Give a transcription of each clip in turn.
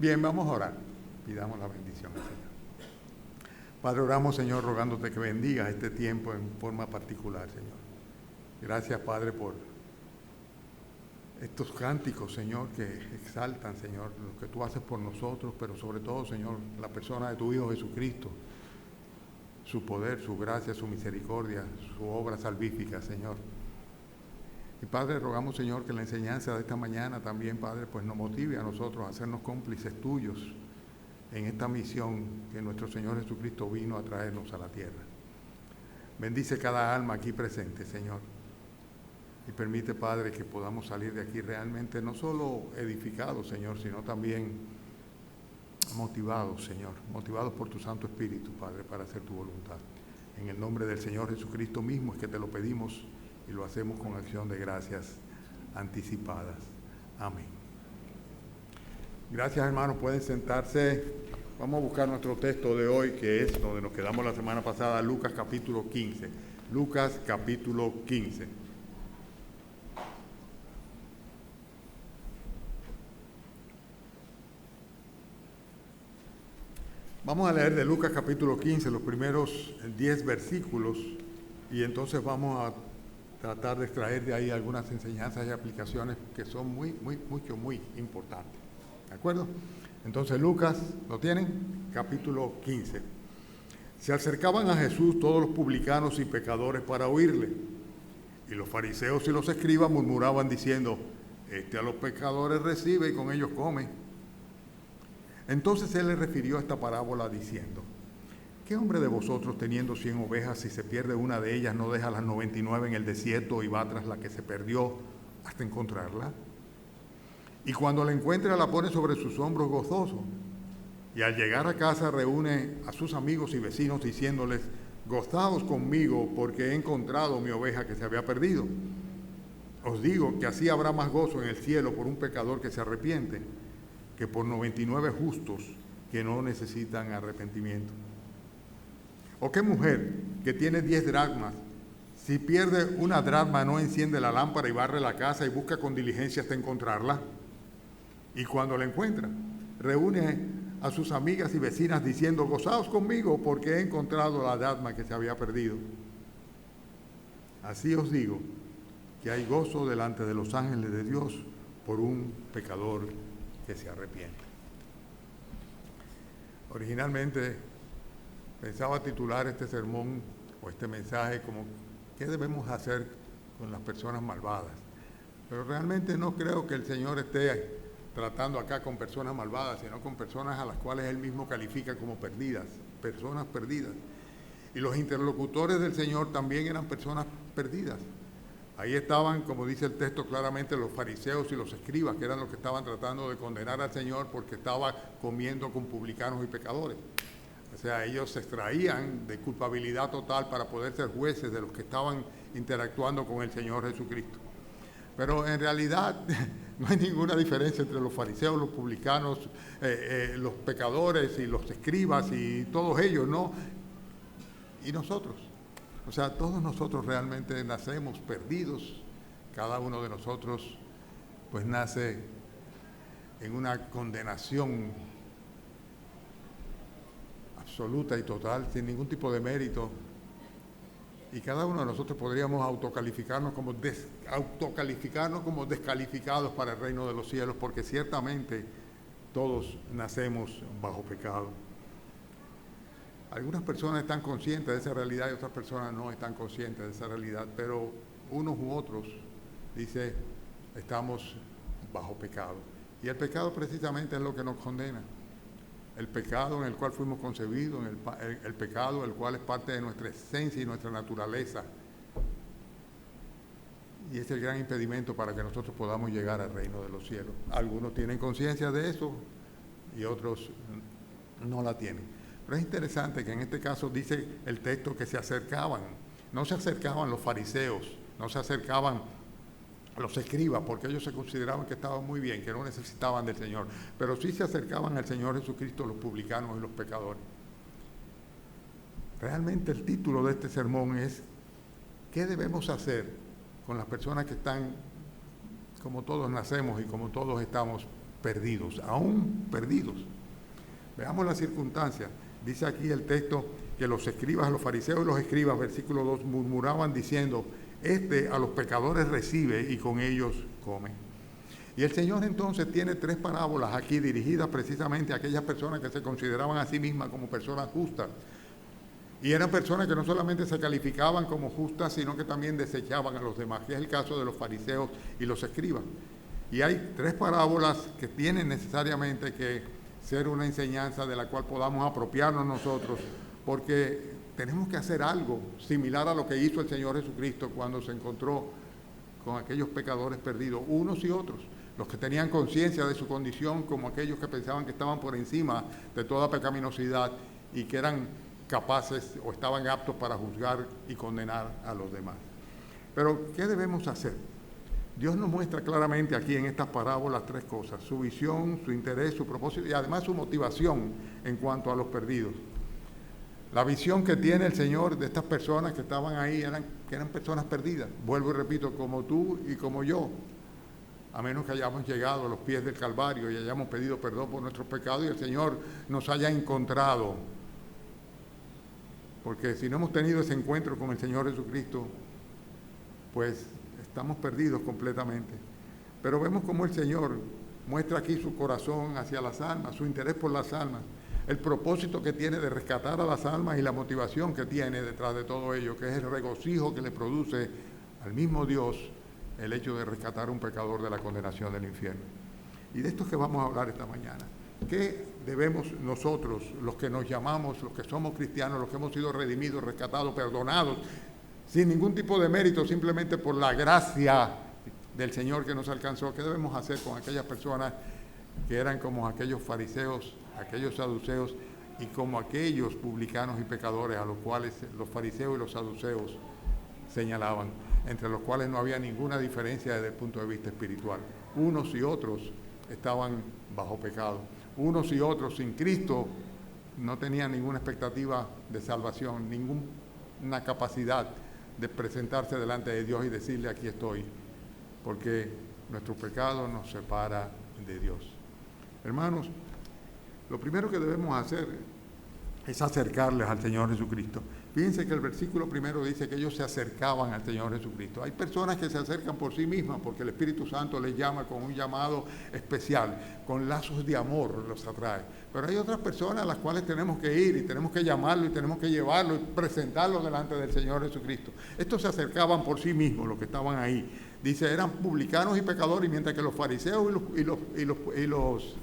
Bien, vamos a orar. Pidamos la bendición al Señor. Padre, oramos, Señor, rogándote que bendigas este tiempo en forma particular, Señor. Gracias, Padre, por estos cánticos, Señor, que exaltan, Señor, lo que tú haces por nosotros, pero sobre todo, Señor, la persona de tu Hijo Jesucristo, su poder, su gracia, su misericordia, su obra salvífica, Señor. Y Padre, rogamos, Señor, que la enseñanza de esta mañana también, Padre, pues nos motive a nosotros a hacernos cómplices tuyos en esta misión que nuestro Señor Jesucristo vino a traernos a la tierra. Bendice cada alma aquí presente, Señor. Y permite, Padre, que podamos salir de aquí realmente no solo edificados, Señor, sino también motivados, Señor, motivados por tu Santo Espíritu, Padre, para hacer tu voluntad. En el nombre del Señor Jesucristo mismo es que te lo pedimos y lo hacemos con acción de gracias anticipadas. Amén. Gracias, hermanos. Pueden sentarse. Vamos a buscar nuestro texto de hoy, que es donde nos quedamos la semana pasada, Lucas capítulo 15. Lucas capítulo 15. Vamos a leer de Lucas capítulo 15 los primeros 10 versículos y entonces vamos a tratar de extraer de ahí algunas enseñanzas y aplicaciones que son muy importantes. ¿De acuerdo? Entonces Lucas, ¿lo tienen? Capítulo 15. Se acercaban a Jesús todos los publicanos y pecadores para oírle. Y los fariseos y los escribas murmuraban diciendo, a los pecadores recibe y con ellos come. Entonces él les refirió esta parábola diciendo, ¿qué hombre de vosotros teniendo 100 ovejas, si se pierde una de ellas, no deja las 99 en el desierto y va tras la que se perdió hasta encontrarla? Y cuando la encuentra la pone sobre sus hombros gozoso. Y al llegar a casa reúne a sus amigos y vecinos diciéndoles, gozaos conmigo porque he encontrado mi oveja que se había perdido. Os digo que así habrá más gozo en el cielo por un pecador que se arrepiente que por 99 justos que no necesitan arrepentimiento. ¿O qué mujer que tiene 10 dracmas, si pierde una dracma no enciende la lámpara y barre la casa y busca con diligencia hasta encontrarla? Y cuando la encuentra, reúne a sus amigas y vecinas diciendo, gozaos conmigo porque he encontrado la dracma que se había perdido. Así os digo que hay gozo delante de los ángeles de Dios por un pecador que se arrepiente. Originalmente pensaba titular este sermón o este mensaje como ¿qué debemos hacer con las personas malvadas? Pero realmente no creo que el Señor esté tratando acá con personas malvadas, sino con personas a las cuales Él mismo califica como perdidas, personas perdidas. Y los interlocutores del Señor también eran personas perdidas. Ahí estaban, como dice el texto claramente, los fariseos y los escribas, que eran los que estaban tratando de condenar al Señor porque estaba comiendo con publicanos y pecadores. O sea, ellos se extraían de culpabilidad total para poder ser jueces de los que estaban interactuando con el Señor Jesucristo. Pero en realidad no hay ninguna diferencia entre los fariseos, los publicanos, los pecadores y los escribas y todos ellos, ¿no? Y nosotros. O sea, todos nosotros realmente nacemos perdidos. Cada uno de nosotros pues nace en una condenación absoluta y total, sin ningún tipo de mérito. Y cada uno de nosotros podríamos autocalificarnos como descalificados para el reino de los cielos, porque ciertamente todos nacemos bajo pecado. Algunas personas están conscientes de esa realidad y otras personas no están conscientes de esa realidad, pero unos u otros, dice, estamos bajo pecado. Y el pecado precisamente es lo que nos condena. El pecado en el cual fuimos concebidos, el pecado el cual es parte de nuestra esencia y nuestra naturaleza. Y es el gran impedimento para que nosotros podamos llegar al reino de los cielos. Algunos tienen conciencia de eso y otros no la tienen. Pero es interesante que en este caso dice el texto que se acercaban. No se acercaban los fariseos, no se acercaban los escribas, porque ellos se consideraban que estaban muy bien, que no necesitaban del Señor. Pero sí se acercaban al Señor Jesucristo los publicanos y los pecadores. Realmente el título de este sermón es ¿qué debemos hacer con las personas que están, como todos nacemos y como todos estamos perdidos, aún perdidos. Veamos las circunstancias. Dice aquí el texto que los escribas, los fariseos y los escribas, versículo 2, murmuraban diciendo: este a los pecadores recibe y con ellos come. Y el Señor entonces tiene 3 parábolas aquí dirigidas precisamente a aquellas personas que se consideraban a sí mismas como personas justas. Y eran personas que no solamente se calificaban como justas, sino que también desechaban a los demás, que es el caso de los fariseos y los escribas. Y hay 3 parábolas que tienen necesariamente que ser una enseñanza de la cual podamos apropiarnos nosotros, porque tenemos que hacer algo similar a lo que hizo el Señor Jesucristo cuando se encontró con aquellos pecadores perdidos, unos y otros, los que tenían conciencia de su condición como aquellos que pensaban que estaban por encima de toda pecaminosidad y que eran capaces o estaban aptos para juzgar y condenar a los demás. Pero, ¿qué debemos hacer? Dios nos muestra claramente aquí en estas parábolas 3 cosas: su visión, su interés, su propósito y además su motivación en cuanto a los perdidos. La visión que tiene el Señor de estas personas que estaban ahí eran personas perdidas, vuelvo y repito, como tú y como yo, a menos que hayamos llegado a los pies del Calvario y hayamos pedido perdón por nuestros pecados y el Señor nos haya encontrado. Porque si no hemos tenido ese encuentro con el Señor Jesucristo, pues estamos perdidos completamente. Pero vemos cómo el Señor muestra aquí su corazón hacia las almas, su interés por las almas, el propósito que tiene de rescatar a las almas y la motivación que tiene detrás de todo ello, que es el regocijo que le produce al mismo Dios el hecho de rescatar a un pecador de la condenación del infierno. Y de esto es que vamos a hablar esta mañana. ¿Qué debemos nosotros, los que nos llamamos, los que somos cristianos, los que hemos sido redimidos, rescatados, perdonados, sin ningún tipo de mérito, simplemente por la gracia del Señor que nos alcanzó? ¿Qué debemos hacer con aquellas personas que eran como aquellos fariseos, aquellos saduceos y como aquellos publicanos y pecadores a los cuales los fariseos y los saduceos señalaban, entre los cuales no había ninguna diferencia desde el punto de vista espiritual? Unos y otros estaban bajo pecado. Unos y otros sin Cristo no tenían ninguna expectativa de salvación, ninguna capacidad de presentarse delante de Dios y decirle: aquí estoy, porque nuestro pecado nos separa de Dios. Hermanos, lo primero que debemos hacer es acercarles al Señor Jesucristo. Fíjense que el versículo primero dice que ellos se acercaban al Señor Jesucristo. Hay personas que se acercan por sí mismas porque el Espíritu Santo les llama con un llamado especial, con lazos de amor los atrae. Pero hay otras personas a las cuales tenemos que ir y tenemos que llamarlo y tenemos que llevarlo y presentarlo delante del Señor Jesucristo. Estos se acercaban por sí mismos, los que estaban ahí. Dice, eran publicanos y pecadores, mientras que los fariseos y los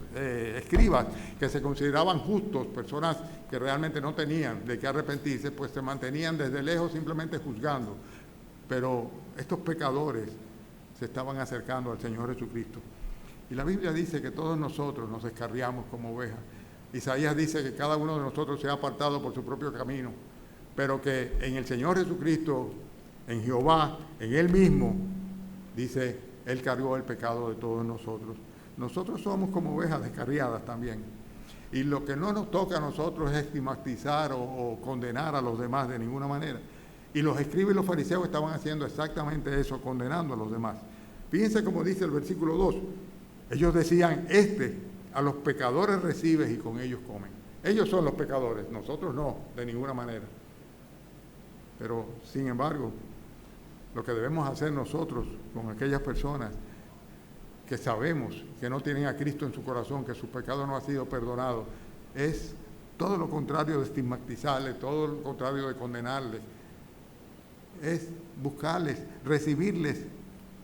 escribas, que se consideraban justos, personas que realmente no tenían de qué arrepentirse, pues se mantenían desde lejos simplemente juzgando. Pero estos pecadores se estaban acercando al Señor Jesucristo. Y la Biblia dice que todos nosotros nos descarriamos como ovejas. Isaías dice que cada uno de nosotros se ha apartado por su propio camino, pero que en el Señor Jesucristo, en Jehová, en Él mismo, dice, Él cargó el pecado de todos nosotros. Nosotros somos como ovejas descarriadas también. Y lo que no nos toca a nosotros es estigmatizar o condenar a los demás de ninguna manera. Y los escribas y los fariseos estaban haciendo exactamente eso, condenando a los demás. Fíjense cómo dice el versículo 2. Ellos decían, a los pecadores recibes y con ellos comen. Ellos son los pecadores, nosotros no, de ninguna manera. Pero, sin embargo, lo que debemos hacer nosotros con aquellas personas que sabemos que no tienen a Cristo en su corazón, que su pecado no ha sido perdonado, es todo lo contrario de estigmatizarles, todo lo contrario de condenarles. Es buscarles, recibirles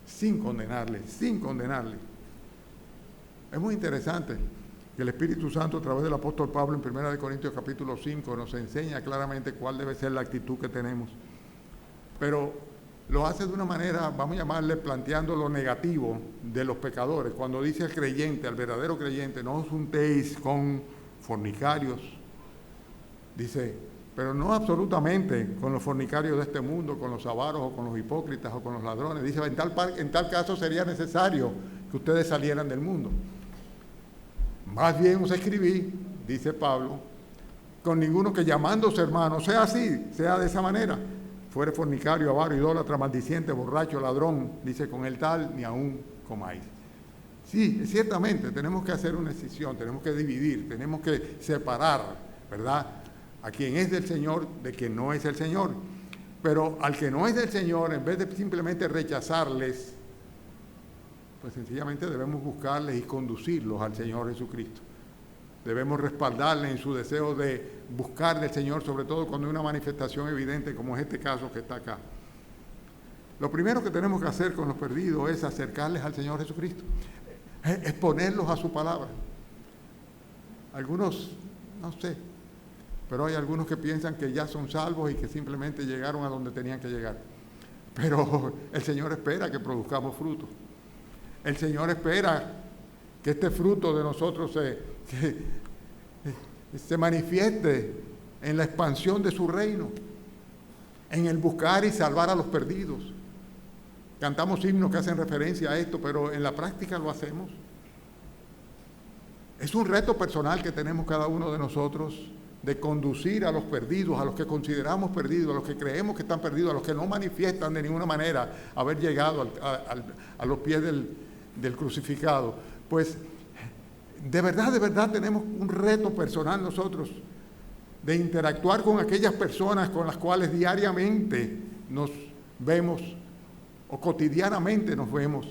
sin condenarles. Es muy interesante que el Espíritu Santo, a través del apóstol Pablo, en 1 Corintios capítulo 5, nos enseña claramente cuál debe ser la actitud que tenemos. Pero lo hace de una manera, vamos a llamarle, planteando lo negativo de los pecadores. Cuando dice al creyente, al verdadero creyente, no os juntéis con fornicarios, dice, pero no absolutamente con los fornicarios de este mundo, con los avaros o con los hipócritas o con los ladrones. Dice, en tal caso sería necesario que ustedes salieran del mundo. Más bien os escribí, dice Pablo, con ninguno que llamándose hermano sea así, sea de esa manera, fuere fornicario, avaro, idólatra, maldiciente, borracho, ladrón, dice, con el tal ni aún comáis. Sí, ciertamente tenemos que hacer una decisión, tenemos que dividir, tenemos que separar, ¿verdad?, a quien es del Señor de quien no es el Señor. Pero al que no es del Señor, en vez de simplemente rechazarles, pues sencillamente debemos buscarles y conducirlos al Señor Jesucristo. Debemos respaldarles en su deseo de buscar del Señor, sobre todo cuando hay una manifestación evidente como es este caso que está acá. Lo primero que tenemos que hacer con los perdidos es acercarles al Señor Jesucristo, exponerlos a su palabra. Algunos, no sé, pero hay algunos que piensan que ya son salvos y que simplemente llegaron a donde tenían que llegar. Pero el Señor espera que produzcamos fruto. El Señor espera que este fruto de nosotros se manifieste en la expansión de su reino, en el buscar y salvar a los perdidos. Cantamos himnos que hacen referencia a esto, pero en la práctica lo hacemos. Es un reto personal que tenemos cada uno de nosotros de conducir a los perdidos, a los que consideramos perdidos, a los que creemos que están perdidos, a los que no manifiestan de ninguna manera haber llegado a los pies del crucificado. Pues de verdad tenemos un reto personal nosotros de interactuar con aquellas personas con las cuales diariamente nos vemos o cotidianamente nos vemos,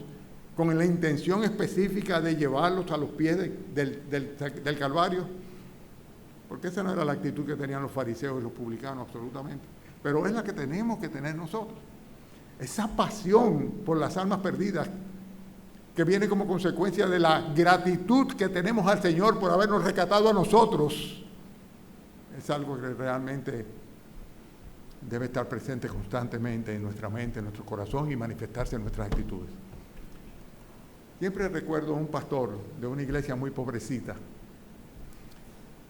con la intención específica de llevarlos a los pies del Calvario. Porque esa no era la actitud que tenían los fariseos y los publicanos, absolutamente. Pero es la que tenemos que tener nosotros. Esa pasión por las almas perdidas que viene como consecuencia de la gratitud que tenemos al Señor por habernos rescatado a nosotros, es algo que realmente debe estar presente constantemente en nuestra mente, en nuestro corazón y manifestarse en nuestras actitudes. Siempre recuerdo a un pastor de una iglesia muy pobrecita,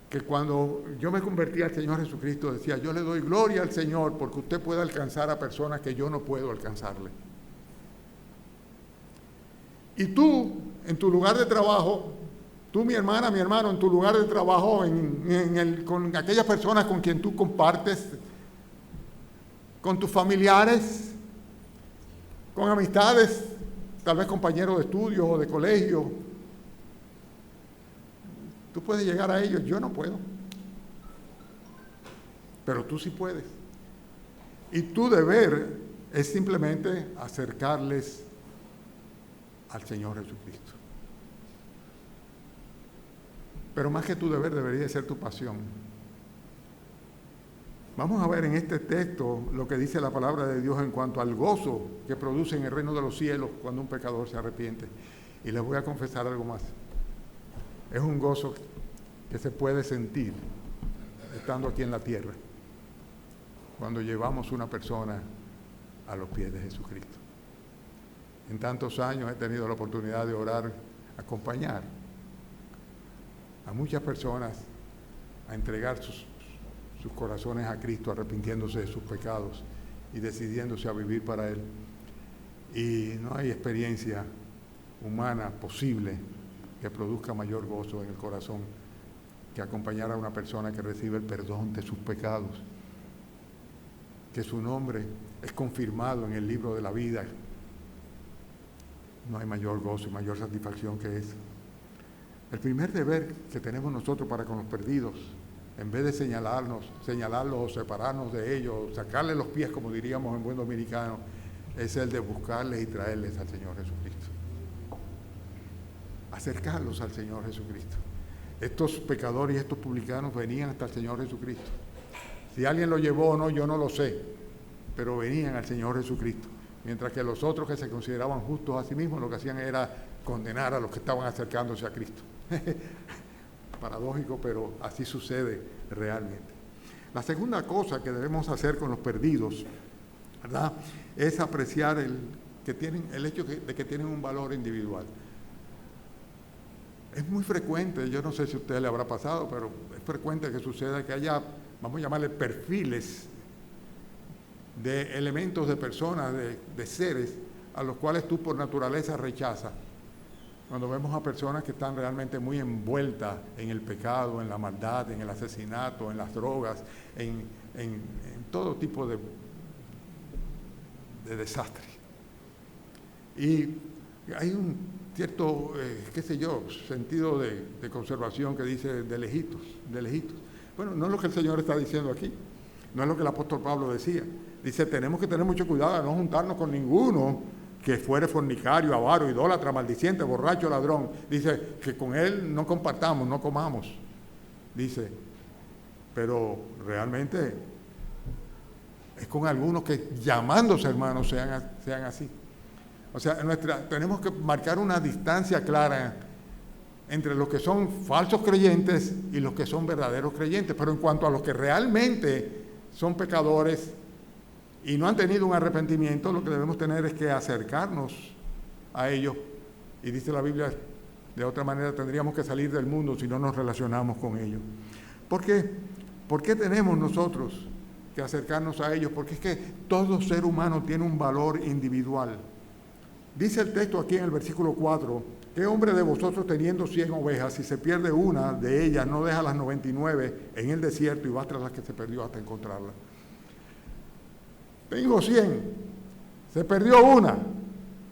que cuando yo me convertí al Señor Jesucristo decía: yo le doy gloria al Señor porque usted puede alcanzar a personas que yo no puedo alcanzarle. Y tú, en tu lugar de trabajo, tú, mi hermana, mi hermano, en tu lugar de trabajo, con aquellas personas con quien tú compartes, con tus familiares, con amistades, tal vez compañeros de estudio o de colegio, tú puedes llegar a ellos, yo no puedo. Pero tú sí puedes. Y tu deber es simplemente acercarles al Señor Jesucristo. Pero más que tu deber, debería ser tu pasión. Vamos a ver en este texto lo que dice la palabra de Dios en cuanto al gozo que produce en el reino de los cielos cuando un pecador se arrepiente. Y les voy a confesar algo más. Es un gozo que se puede sentir estando aquí en la tierra, cuando llevamos una persona a los pies de Jesucristo. En tantos años he tenido la oportunidad de orar, acompañar a muchas personas a entregar sus corazones a Cristo, arrepintiéndose de sus pecados y decidiéndose a vivir para Él. Y no hay experiencia humana posible que produzca mayor gozo en el corazón que acompañar a una persona que recibe el perdón de sus pecados, que su nombre es confirmado en el libro de la vida. No hay mayor gozo y mayor satisfacción que eso. El primer deber que tenemos nosotros para con los perdidos, en vez de señalarlos o separarnos de ellos, sacarles los pies, como diríamos en buen dominicano, es el de buscarles y traerles al Señor Jesucristo. Acercarlos al Señor Jesucristo. Estos pecadores y estos publicanos venían hasta el Señor Jesucristo. Si alguien lo llevó o no, yo no lo sé, pero venían al Señor Jesucristo. Mientras que los otros que se consideraban justos a sí mismos, lo que hacían era condenar a los que estaban acercándose a Cristo. Paradójico, pero así sucede realmente. La segunda cosa que debemos hacer con los perdidos, ¿verdad?, es apreciar el hecho de que tienen un valor individual. Es muy frecuente, yo no sé si a usted le habrá pasado, pero es frecuente que suceda que haya, vamos a llamarle perfiles de elementos de personas, de seres, a los cuales tú por naturaleza rechazas. Cuando vemos a personas que están realmente muy envueltas en el pecado, en la maldad, en el asesinato, en las drogas, en todo tipo de desastre. Y hay cierto, qué sé yo, sentido de conservación que dice de lejitos, de lejitos. Bueno, no es lo que el Señor está diciendo aquí, no es lo que el apóstol Pablo decía. Dice, tenemos que tener mucho cuidado de no juntarnos con ninguno que fuere fornicario, avaro, idólatra, maldiciente, borracho, ladrón. Dice, que con él no compartamos, no comamos. Dice, pero realmente es con algunos que llamándose hermanos sean así. O sea, tenemos que marcar una distancia clara entre los que son falsos creyentes y los que son verdaderos creyentes. Pero en cuanto a los que realmente son pecadores y no han tenido un arrepentimiento, lo que debemos tener es que acercarnos a ellos. Y dice la Biblia, de otra manera tendríamos que salir del mundo si no nos relacionamos con ellos. ¿Por qué? ¿Por qué tenemos nosotros que acercarnos a ellos? Porque es que todo ser humano tiene un valor individual. Dice el texto aquí en el versículo 4, ¿qué hombre de vosotros teniendo 100 ovejas, si se pierde una de ellas, no deja las 99 en el desierto y va tras la que se perdió hasta encontrarla? Tengo 100, se perdió una,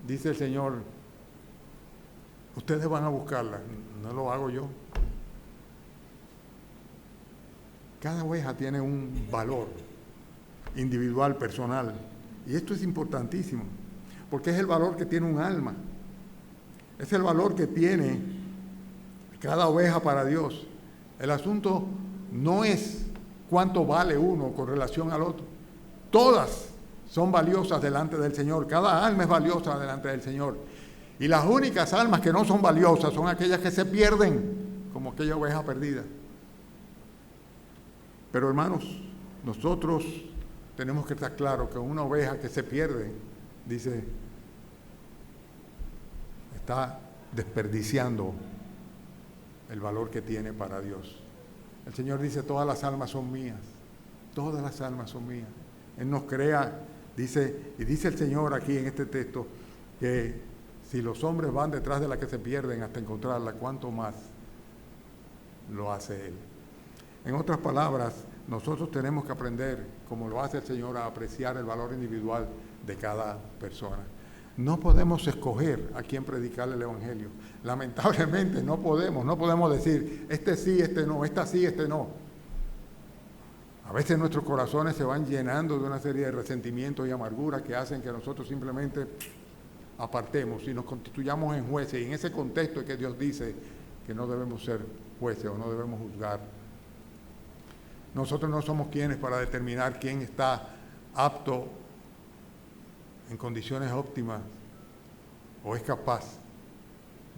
dice el Señor, ustedes van a buscarla, no lo hago yo. Cada oveja tiene un valor individual, personal, y esto es importantísimo. Porque es el valor que tiene un alma. Es el valor que tiene cada oveja para Dios. El asunto no es cuánto vale uno con relación al otro. Todas son valiosas delante del Señor. Cada alma es valiosa delante del Señor. Y las únicas almas que no son valiosas son aquellas que se pierden, como aquella oveja perdida. Pero hermanos, nosotros tenemos que estar claros que una oveja que se pierde, dice, está desperdiciando el valor que tiene para Dios. El Señor dice, todas las almas son mías, todas las almas son mías. Él nos crea, dice, y dice el Señor aquí en este texto, que si los hombres van detrás de la que se pierden hasta encontrarla, ¿cuánto más lo hace Él? En otras palabras, nosotros tenemos que aprender, como lo hace el Señor, a apreciar el valor individual de cada persona. No podemos escoger a quién predicarle el Evangelio. Lamentablemente no podemos decir, este sí, este no, esta sí, este no. A veces nuestros corazones se van llenando de una serie de resentimientos y amarguras que hacen que nosotros simplemente apartemos y nos constituyamos en jueces. Y en ese contexto es que Dios dice que no debemos ser jueces o no debemos juzgar. Nosotros no somos quienes para determinar quién está apto en condiciones óptimas o es capaz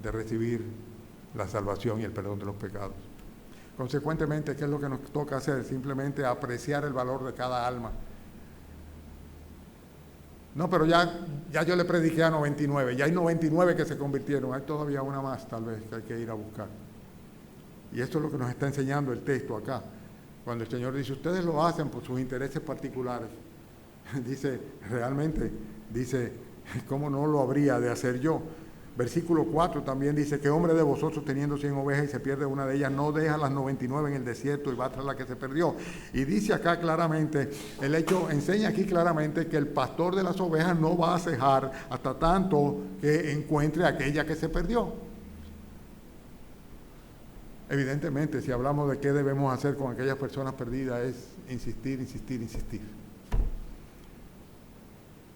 de recibir la salvación y el perdón de los pecados. Consecuentemente, ¿qué es lo que nos toca hacer? Simplemente apreciar el valor de cada alma. No, pero ya yo le prediqué a 99, ya hay 99 que se convirtieron, hay todavía una más tal vez que hay que ir a buscar. Y esto es lo que nos está enseñando el texto acá. Cuando el Señor dice, ustedes lo hacen por sus intereses particulares. Dice, realmente, dice, ¿cómo no lo habría de hacer yo? Versículo 4 también dice, ¿qué hombre de vosotros teniendo 100 ovejas y se pierde una de ellas, no deja las 99 en el desierto y va tras la que se perdió? Y dice acá claramente, el hecho enseña aquí claramente que el pastor de las ovejas no va a cejar hasta tanto que encuentre aquella que se perdió. Evidentemente, si hablamos de qué debemos hacer con aquellas personas perdidas, es insistir, insistir, insistir.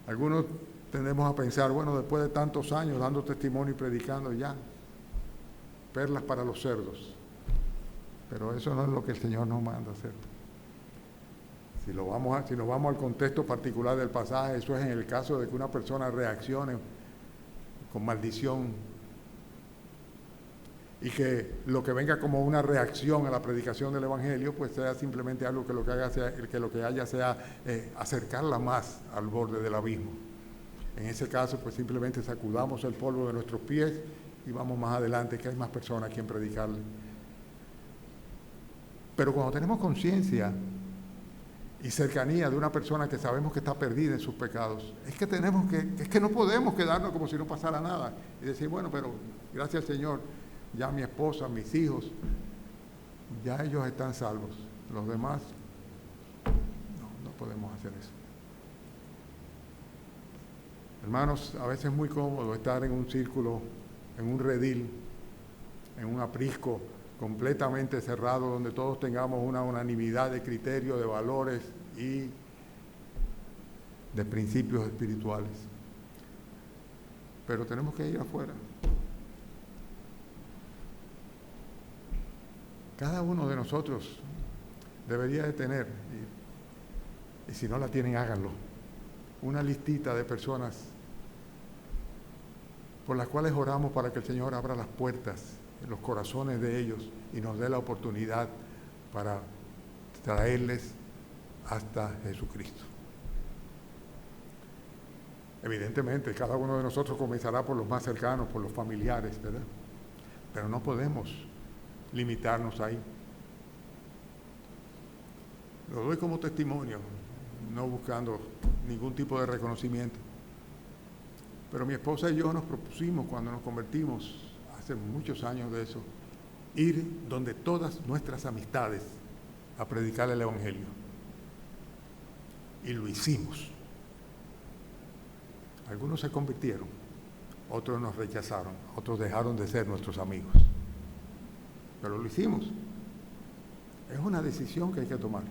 Algunos tendemos a pensar, bueno, después de tantos años dando testimonio y predicando ya, perlas para los cerdos. Pero eso no es lo que el Señor nos manda hacer. Si nos vamos al contexto particular del pasaje, eso es en el caso de que una persona reaccione con maldición y que lo que venga como una reacción a la predicación del Evangelio, pues sea simplemente algo que lo que haya sea acercarla más al borde del abismo. En ese caso, pues simplemente sacudamos el polvo de nuestros pies y vamos más adelante, que hay más personas a quien predicarle. Pero cuando tenemos conciencia y cercanía de una persona que sabemos que está perdida en sus pecados, es que no podemos quedarnos como si no pasara nada y decir, bueno, pero gracias al Señor, ya mi esposa, mis hijos, ya ellos están salvos. Los demás, no podemos hacer eso. Hermanos, a veces es muy cómodo estar en un círculo en un redil, en un aprisco completamente cerrado, donde todos tengamos una unanimidad de criterios, de valores y de principios espirituales. Pero tenemos que ir afuera. Cada uno de nosotros debería de tener, y si no la tienen, háganlo, una listita de personas por las cuales oramos para que el Señor abra las puertas en los corazones de ellos y nos dé la oportunidad para traerles hasta Jesucristo. Evidentemente, cada uno de nosotros comenzará por los más cercanos, por los familiares, ¿verdad? Pero no podemos limitarnos ahí. Lo doy como testimonio, no buscando ningún tipo de reconocimiento. Pero mi esposa y yo nos propusimos, cuando nos convertimos, hace muchos años de eso, ir donde todas nuestras amistades a predicar el Evangelio. Y lo hicimos. Algunos se convirtieron, otros nos rechazaron, otros dejaron de ser nuestros amigos. Pero lo hicimos. Es una decisión que hay que tomar.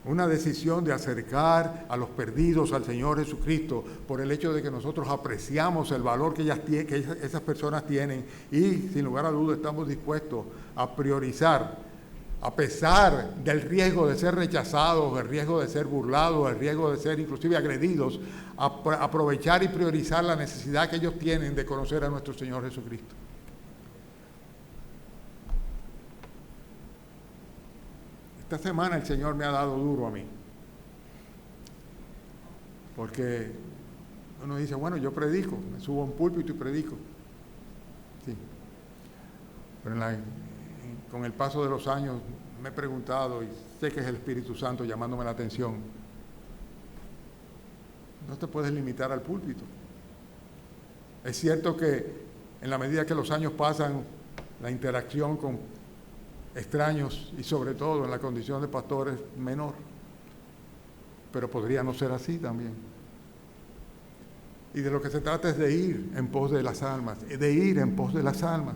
Una decisión de acercar a los perdidos al Señor Jesucristo por el hecho de que nosotros apreciamos el valor que esas personas tienen y, sin lugar a dudas, estamos dispuestos a priorizar, a pesar del riesgo de ser rechazados, el riesgo de ser burlados, el riesgo de ser inclusive agredidos, aprovechar y priorizar la necesidad que ellos tienen de conocer a nuestro Señor Jesucristo. Esta semana el Señor me ha dado duro a mí, porque uno dice, bueno, yo predico, me subo a un púlpito y predico. Sí. Pero con el paso de los años me he preguntado, y sé que es el Espíritu Santo llamándome la atención, no te puedes limitar al púlpito. Es cierto que en la medida que los años pasan, la interacción con extraños y sobre todo en la condición de pastor es menor, pero podría no ser así también. Y de lo que se trata es de ir en pos de las almas, de ir en pos de las almas.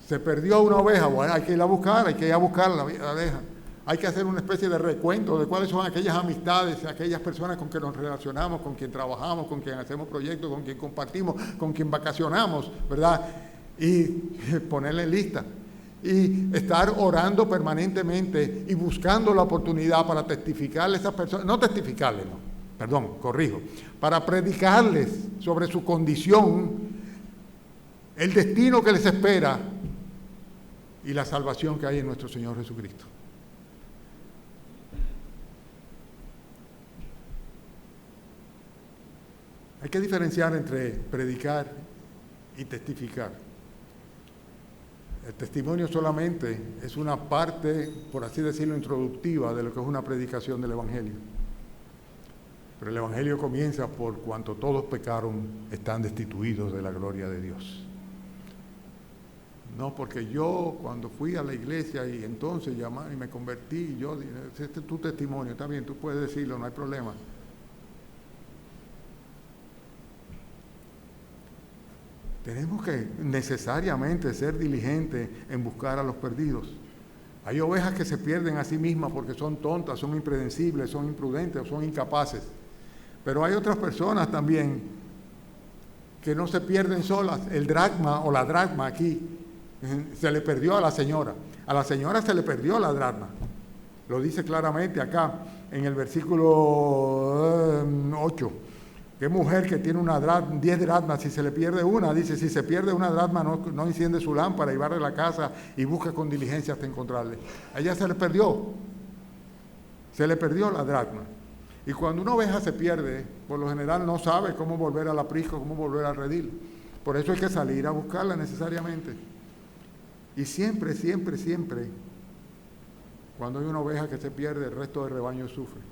Se perdió una oveja, bueno, hay que ir a buscar, la oveja. Hay que hacer una especie de recuento de cuáles son aquellas amistades, aquellas personas con que nos relacionamos, con quien trabajamos, con quien hacemos proyectos, con quien compartimos, con quien vacacionamos, ¿verdad? Y ponerle en lista. Y estar orando permanentemente y buscando la oportunidad para testificarle a esas personas, no testificarles, no, perdón, corrijo, para predicarles sobre su condición, el destino que les espera y la salvación que hay en nuestro Señor Jesucristo. Hay que diferenciar entre predicar y testificar. El testimonio solamente es una parte, por así decirlo, introductiva de lo que es una predicación del Evangelio. Pero el Evangelio comienza por cuanto todos pecaron, están destituidos de la gloria de Dios. No, porque yo cuando fui a la iglesia y entonces llamé y me convertí, yo dije, este es tu testimonio, está bien, tú puedes decirlo, no hay problema. Tenemos que necesariamente ser diligentes en buscar a los perdidos. Hay ovejas que se pierden a sí mismas porque son tontas, son impredecibles, son imprudentes o son incapaces. Pero hay otras personas también que no se pierden solas. El dracma o la dracma aquí se le perdió a la señora. A la señora se le perdió la dracma. Lo dice claramente acá en el versículo 8. ¿Qué mujer que tiene 10 dracmas, si se le pierde una? Dice, si se pierde una dracma, no enciende su lámpara y barre la casa y busca con diligencia hasta encontrarle. A ella se le perdió la dracma. Y cuando una oveja se pierde, por lo general no sabe cómo volver al aprisco, cómo volver al redil. Por eso hay que salir a buscarla necesariamente. Y siempre, siempre, siempre, cuando hay una oveja que se pierde, el resto del rebaño sufre.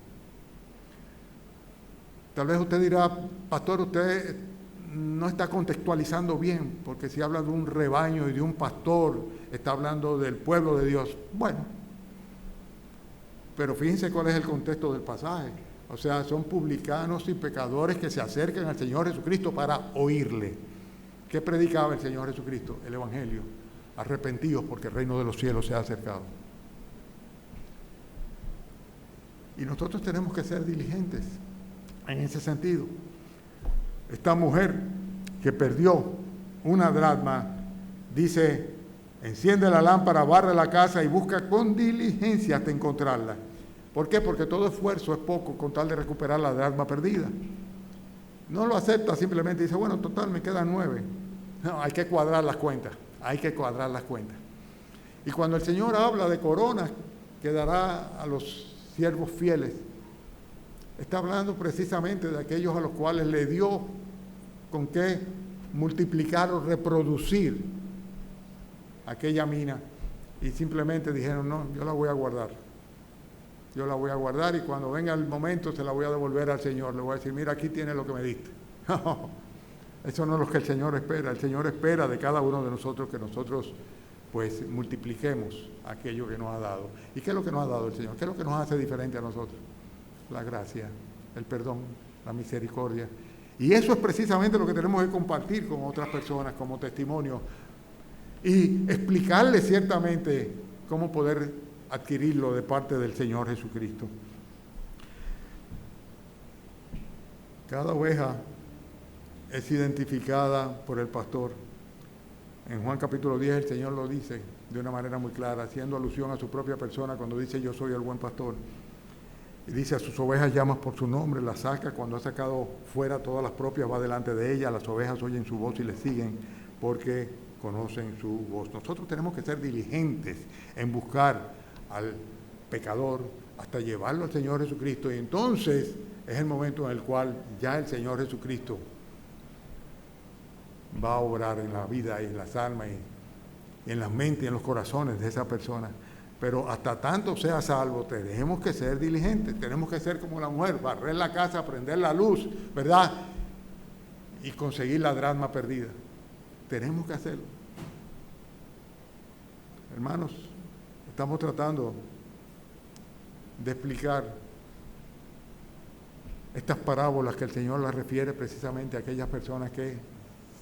Tal vez usted dirá, pastor, usted no está contextualizando bien, porque si habla de un rebaño y de un pastor, está hablando del pueblo de Dios. Bueno, pero fíjense cuál es el contexto del pasaje. O sea, son publicanos y pecadores que se acercan al Señor Jesucristo para oírle. ¿Qué predicaba el Señor Jesucristo? El Evangelio. Arrepentidos porque el reino de los cielos se ha acercado. Y nosotros tenemos que ser diligentes en ese sentido. Esta mujer que perdió una dracma, dice, enciende la lámpara, barre la casa y busca con diligencia hasta encontrarla. ¿Por qué? Porque todo esfuerzo es poco con tal de recuperar la dracma perdida. No lo acepta, simplemente dice, bueno, total, me quedan 9. No, hay que cuadrar las cuentas, hay que cuadrar las cuentas. Y cuando el Señor habla de coronas que dará a los siervos fieles, está hablando precisamente de aquellos a los cuales le dio con qué multiplicar o reproducir aquella mina, y simplemente dijeron, no, yo la voy a guardar. Yo la voy a guardar y cuando venga el momento se la voy a devolver al Señor. Le voy a decir, mira, aquí tiene lo que me diste. Eso no es lo que el Señor espera. El Señor espera de cada uno de nosotros que nosotros pues multipliquemos aquello que nos ha dado. ¿Y qué es lo que nos ha dado el Señor? ¿Qué es lo que nos hace diferente a nosotros? La gracia, el perdón, la misericordia. Y eso es precisamente lo que tenemos que compartir con otras personas como testimonio y explicarles ciertamente cómo poder adquirirlo de parte del Señor Jesucristo. Cada oveja es identificada por el pastor. En Juan capítulo 10 el Señor lo dice de una manera muy clara, haciendo alusión a su propia persona cuando dice yo soy el buen pastor. Y dice a sus ovejas llama por su nombre, las saca, cuando ha sacado fuera todas las propias va delante de ellas, las ovejas oyen su voz y le siguen porque conocen su voz. Nosotros tenemos que ser diligentes en buscar al pecador hasta llevarlo al Señor Jesucristo, y entonces es el momento en el cual ya el Señor Jesucristo va a obrar en la vida y en las almas y en las mentes y en los corazones de esa persona. Pero hasta tanto sea salvo, tenemos que ser diligentes, tenemos que ser como la mujer, barrer la casa, prender la luz, ¿verdad? Y conseguir la dracma perdida. Tenemos que hacerlo. Hermanos, estamos tratando de explicar estas parábolas que el Señor las refiere precisamente a aquellas personas que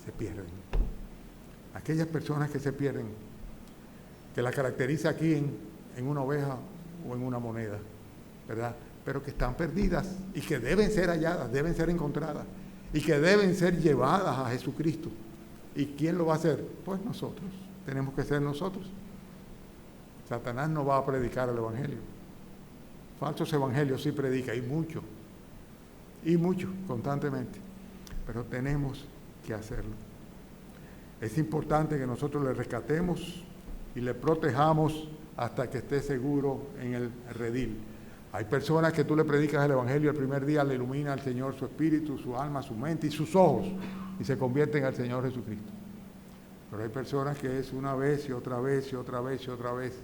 se pierden. Aquellas personas que se pierden, que la caracteriza aquí en una oveja o en una moneda, ¿verdad? Pero que están perdidas y que deben ser halladas, deben ser encontradas y que deben ser llevadas a Jesucristo. ¿Y quién lo va a hacer? Pues nosotros, tenemos que ser nosotros. Satanás no va a predicar el Evangelio. Falsos evangelios sí predica, y mucho, constantemente. Pero tenemos que hacerlo. Es importante que nosotros le rescatemos y le protejamos hasta que esté seguro en el redil. Hay personas que tú le predicas el Evangelio el primer día, le ilumina al Señor su espíritu, su alma, su mente y sus ojos, y se convierten al Señor Jesucristo. Pero hay personas que es una vez y otra vez y otra vez y otra vez,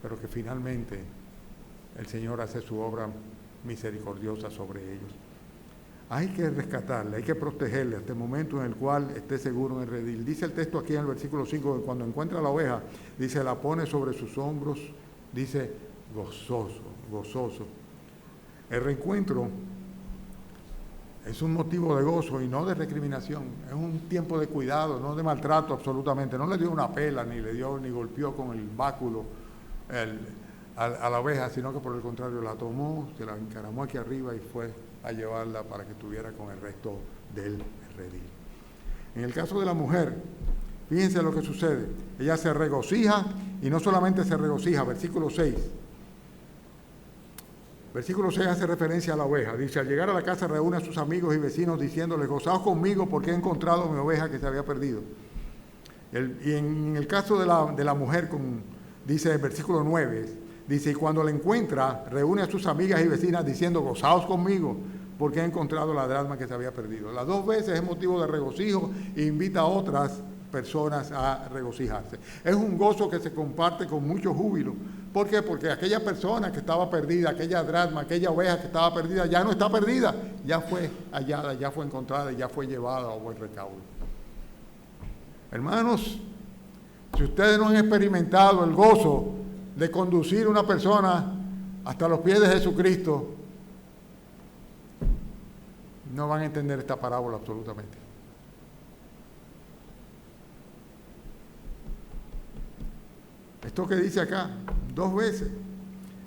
pero que finalmente el Señor hace su obra misericordiosa sobre ellos. Hay que rescatarle, hay que protegerle hasta el momento en el cual esté seguro en el redil. Dice el texto aquí en el versículo 5 que cuando encuentra la oveja, dice, la pone sobre sus hombros, dice, gozoso, gozoso. El reencuentro es un motivo de gozo y no de recriminación. Es un tiempo de cuidado, no de maltrato absolutamente. No le dio una pela, ni golpeó con el báculo a la oveja, sino que por el contrario la tomó, se la encaramó aquí arriba y fue a llevarla para que estuviera con el resto del redil. En el caso de la mujer, fíjense lo que sucede. Ella se regocija, y no solamente se regocija, versículo 6. Versículo 6 hace referencia a la oveja. Dice, al llegar a la casa reúne a sus amigos y vecinos diciéndoles, gozaos conmigo porque he encontrado mi oveja que se había perdido. Y en el caso de la mujer, dice el versículo 9, dice, y cuando la encuentra, reúne a sus amigas y vecinas diciendo, gozaos conmigo porque he encontrado la dracma que se había perdido. Las dos veces es motivo de regocijo e invita a otras personas a regocijarse. Es un gozo que se comparte con mucho júbilo. ¿Por qué? Porque aquella persona que estaba perdida, aquella dracma, aquella oveja que estaba perdida, ya no está perdida, ya fue hallada, ya fue encontrada y ya fue llevada a buen recaudo. Hermanos, si ustedes no han experimentado el gozo de conducir a una persona hasta los pies de Jesucristo, no van a entender esta parábola absolutamente. Esto que dice acá, 2 veces.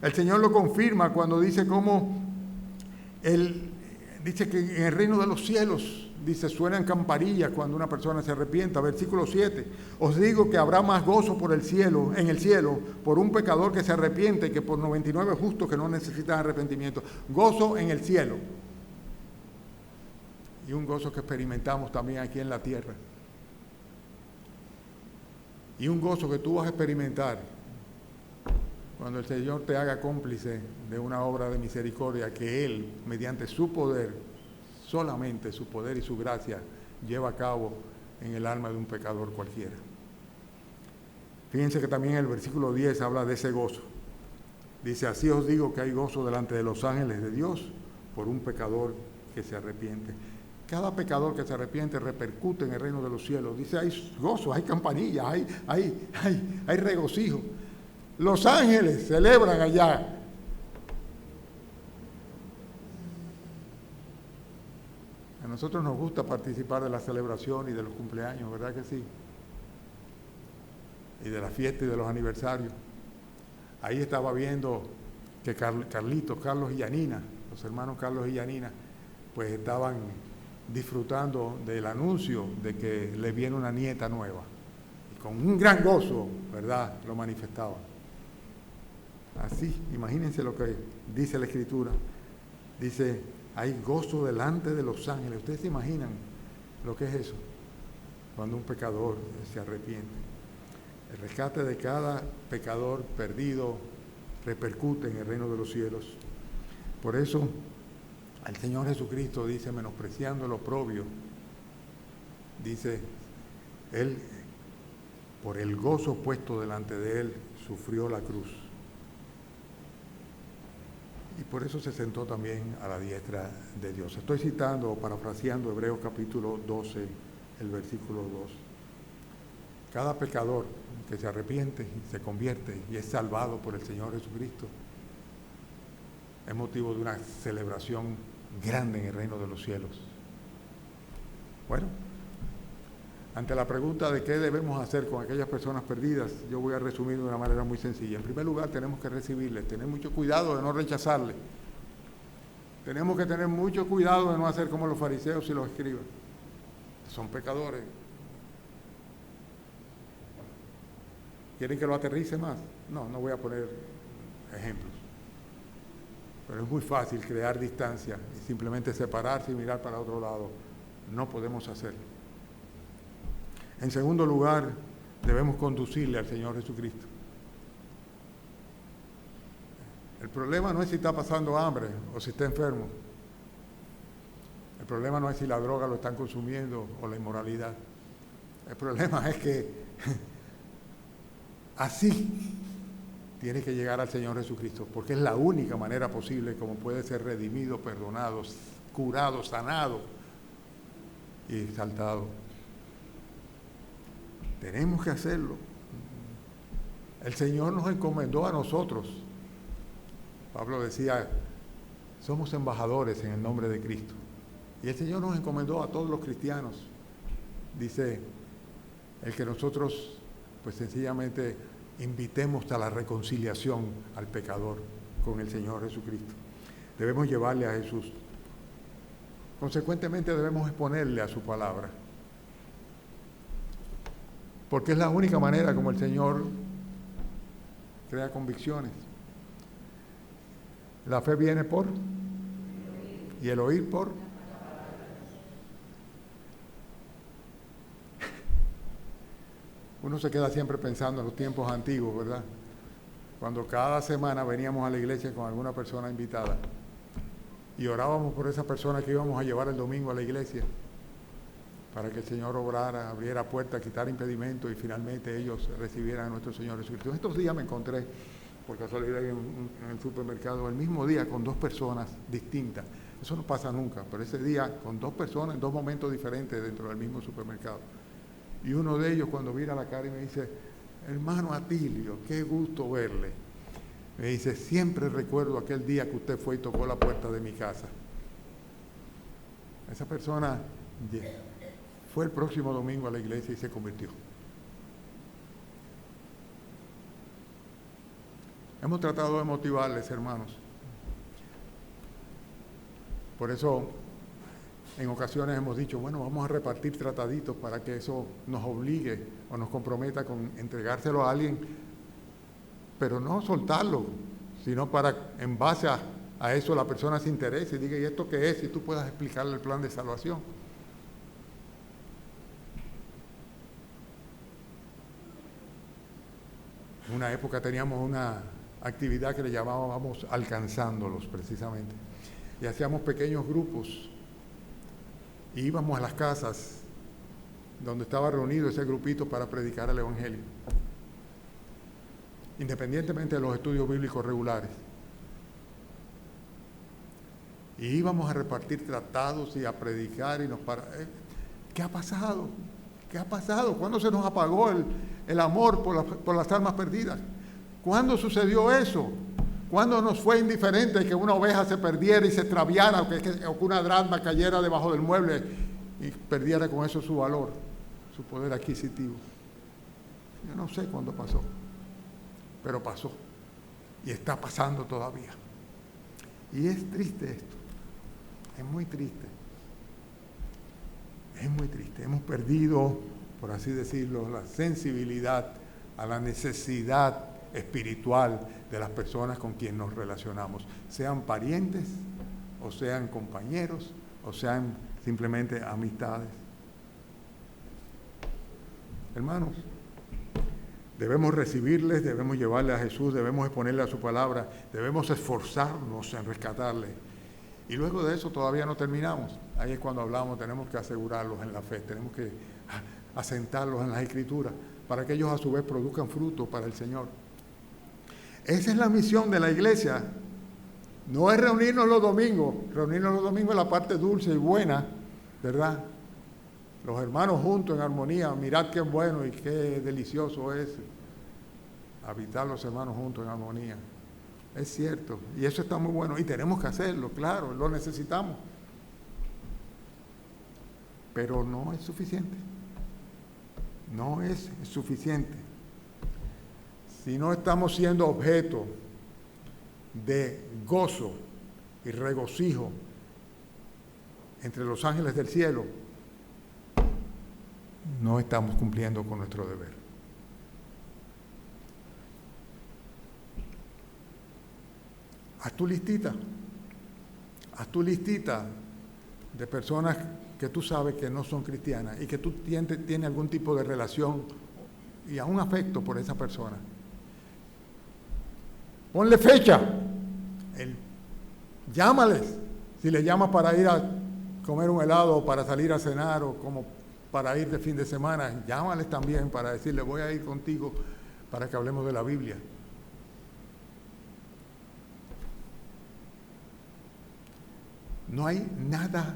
El Señor lo confirma cuando dice cómo Él dice que en el reino de los cielos, dice, suenan campanillas cuando una persona se arrepienta. Versículo 7. Os digo que habrá más gozo en el cielo, por un pecador que se arrepiente que por 99 justos que no necesitan arrepentimiento. Gozo en el cielo. Y un gozo que experimentamos también aquí en la tierra. Y un gozo que tú vas a experimentar cuando el Señor te haga cómplice de una obra de misericordia que Él, mediante su poder, solamente su poder y su gracia, lleva a cabo en el alma de un pecador cualquiera. Fíjense que también el versículo 10 habla de ese gozo. Dice, así os digo que hay gozo delante de los ángeles de Dios por un pecador que se arrepiente. Cada pecador que se arrepiente repercute en el reino de los cielos. Dice, hay gozo, hay campanillas, hay regocijo. Los ángeles celebran allá. A nosotros nos gusta participar de la celebración y de los cumpleaños, ¿verdad que sí? Y de la fiesta y de los aniversarios. Ahí estaba viendo que Carlos y Yanina, los hermanos Carlos y Yanina, pues estaban disfrutando del anuncio de que le viene una nieta nueva. Y con un gran gozo, ¿verdad?, lo manifestaban. Así, imagínense lo que dice la Escritura. Dice, hay gozo delante de los ángeles. ¿Ustedes se imaginan lo que es eso? Cuando un pecador se arrepiente. El rescate de cada pecador perdido repercute en el reino de los cielos. Por eso, el Señor Jesucristo dice, menospreciando lo oprobio, dice, Él, por el gozo puesto delante de Él, sufrió la cruz. Y por eso se sentó también a la diestra de Dios. Estoy citando o parafraseando Hebreos capítulo 12, el versículo 2. Cada pecador que se arrepiente y se convierte y es salvado por el Señor Jesucristo es motivo de una celebración grande en el reino de los cielos. Bueno, ante la pregunta de qué debemos hacer con aquellas personas perdidas, yo voy a resumir de una manera muy sencilla. En primer lugar, tenemos que recibirles, tener mucho cuidado de no rechazarles. Tenemos que tener mucho cuidado de no hacer como los fariseos y los escribas. Son pecadores. ¿Quieren que lo aterrice más? No voy a poner ejemplos. Pero es muy fácil crear distancia y simplemente separarse y mirar para otro lado. No podemos hacerlo. En segundo lugar, debemos conducirle al Señor Jesucristo. El problema no es si está pasando hambre o si está enfermo. El problema no es si la droga lo están consumiendo o la inmoralidad. El problema es que así tiene que llegar al Señor Jesucristo, porque es la única manera posible como puede ser redimido, perdonado, curado, sanado y exaltado. Tenemos que hacerlo. El Señor nos encomendó a nosotros. Pablo decía, somos embajadores en el nombre de Cristo. Y el Señor nos encomendó a todos los cristianos. Dice, el que nosotros, pues sencillamente, invitemos a la reconciliación al pecador con el Señor Jesucristo. Debemos llevarle a Jesús. Consecuentemente, debemos exponerle a su palabra. Porque es la única manera como el Señor crea convicciones. La fe viene por y el oír por. Uno se queda siempre pensando en los tiempos antiguos, ¿verdad? Cuando cada semana veníamos a la iglesia con alguna persona invitada y orábamos por esa persona que íbamos a llevar el domingo a la iglesia para que el Señor obrara, abriera puertas, quitara impedimentos y finalmente ellos recibieran a nuestro Señor Jesucristo. En estos días me encontré, por casualidad, en el supermercado, el mismo día con 2 personas distintas. Eso no pasa nunca, pero ese día con 2 personas en 2 momentos diferentes dentro del mismo supermercado. Y uno de ellos cuando mira la cara y me dice, hermano Atilio, qué gusto verle. Me dice, siempre recuerdo aquel día que usted fue y tocó la puerta de mi casa. Esa persona fue el próximo domingo a la iglesia y se convirtió. Hemos tratado de motivarles, hermanos. Por eso, en ocasiones hemos dicho, bueno, vamos a repartir trataditos para que eso nos obligue o nos comprometa con entregárselo a alguien, pero no soltarlo, sino para, en base a eso, la persona se interese y diga, ¿y esto qué es? Y tú puedas explicarle el plan de salvación. En una época teníamos una actividad que le llamábamos alcanzándolos, precisamente. Y hacíamos pequeños grupos. Y íbamos a las casas donde estaba reunido ese grupito para predicar el Evangelio. Independientemente de los estudios bíblicos regulares. Y íbamos a repartir tratados y a predicar y ¿qué ha pasado? ¿Qué ha pasado? ¿Cuándo se nos apagó el amor por las almas perdidas? ¿Cuándo sucedió eso? ¿Cuándo nos fue indiferente que una oveja se perdiera y se extraviara o que una dracma cayera debajo del mueble y perdiera con eso su valor, su poder adquisitivo? Yo no sé cuándo pasó, pero pasó y está pasando todavía. Y es triste esto, es muy triste. Es muy triste. Hemos perdido, por así decirlo, la sensibilidad a la necesidad espiritual de las personas con quienes nos relacionamos, sean parientes, o sean compañeros, o sean simplemente amistades. Hermanos, debemos recibirles, debemos llevarle a Jesús, debemos exponerle a su palabra, debemos esforzarnos en rescatarle. Y luego de eso todavía no terminamos. Ahí es cuando hablamos, tenemos que asegurarlos en la fe, tenemos que asentarlos en las Escrituras, para que ellos a su vez produzcan fruto para el Señor. Esa es la misión de la iglesia. No es reunirnos los domingos es la parte dulce y buena, ¿verdad? Los hermanos juntos en armonía, mirad qué bueno y qué delicioso es habitar los hermanos juntos en armonía. Es cierto, y eso está muy bueno, y tenemos que hacerlo, claro, lo necesitamos. Pero no es suficiente. No es suficiente. Si no estamos siendo objeto de gozo y regocijo entre los ángeles del cielo, no estamos cumpliendo con nuestro deber. Haz tu listita de personas que tú sabes que no son cristianas y que tú tienes algún tipo de relación y aún afecto por esa persona. Ponle fecha, llámales, si le llamas para ir a comer un helado o para salir a cenar o como para ir de fin de semana, llámales también para decirle voy a ir contigo para que hablemos de la Biblia. No hay nada,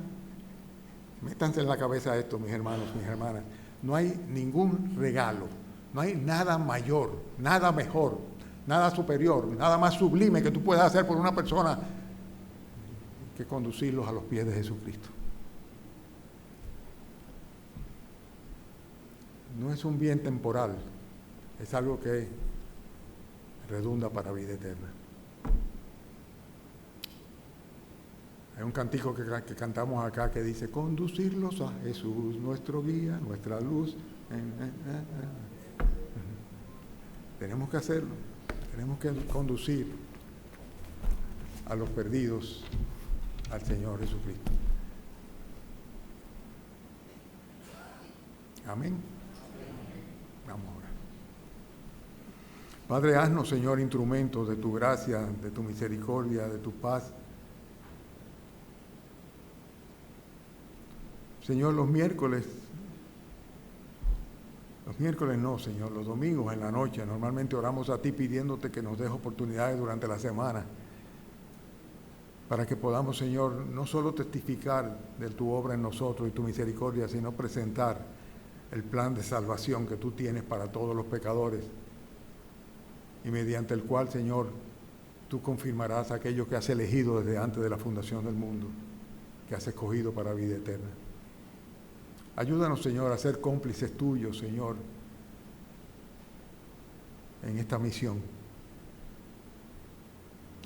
métanse en la cabeza esto, mis hermanos, mis hermanas, no hay ningún regalo, no hay nada mayor, nada mejor, nada superior, nada más sublime que tú puedas hacer por una persona que conducirlos a los pies de Jesucristo. No es un bien temporal, es algo que redunda para vida eterna. Hay un cantico que cantamos acá que dice, conducirlos a Jesús, nuestro guía, nuestra luz. Tenemos que hacerlo, tenemos que conducir a los perdidos al Señor Jesucristo. Amén. Vamos a orar. Padre, haznos, Señor, instrumentos de tu gracia, de tu misericordia, de tu paz. Señor, los miércoles no, Señor, los domingos en la noche, normalmente oramos a ti pidiéndote que nos des oportunidades durante la semana para que podamos, Señor, no solo testificar de tu obra en nosotros y tu misericordia, sino presentar el plan de salvación que tú tienes para todos los pecadores y mediante el cual, Señor, tú confirmarás a aquellos que has elegido desde antes de la fundación del mundo, que has escogido para vida eterna. Ayúdanos, Señor, a ser cómplices tuyos, Señor, en esta misión.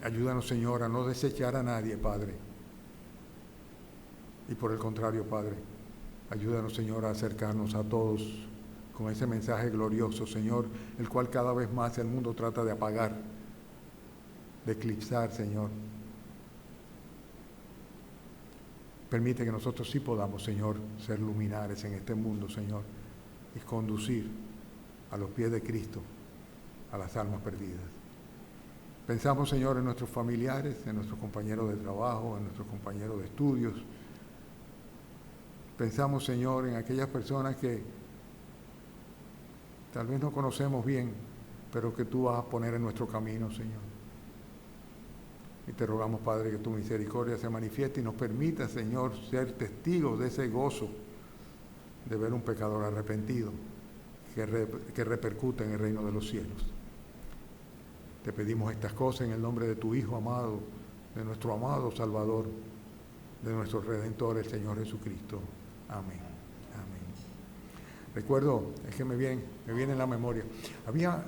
Ayúdanos, Señor, a no desechar a nadie, Padre. Y por el contrario, Padre, ayúdanos, Señor, a acercarnos a todos con ese mensaje glorioso, Señor, el cual cada vez más el mundo trata de apagar, de eclipsar, Señor. Permite que nosotros sí podamos, Señor, ser luminares en este mundo, Señor, y conducir a los pies de Cristo a las almas perdidas. Pensamos, Señor, en nuestros familiares, en nuestros compañeros de trabajo, en nuestros compañeros de estudios. Pensamos, Señor, en aquellas personas que tal vez no conocemos bien, pero que tú vas a poner en nuestro camino, Señor. Y te rogamos, Padre, que tu misericordia se manifieste y nos permita, Señor, ser testigos de ese gozo de ver un pecador arrepentido que repercute en el reino de los cielos. Te pedimos estas cosas en el nombre de tu Hijo amado, de nuestro amado Salvador, de nuestro Redentor, el Señor Jesucristo. Amén. Amén. Recuerdo, es que me viene en la memoria, había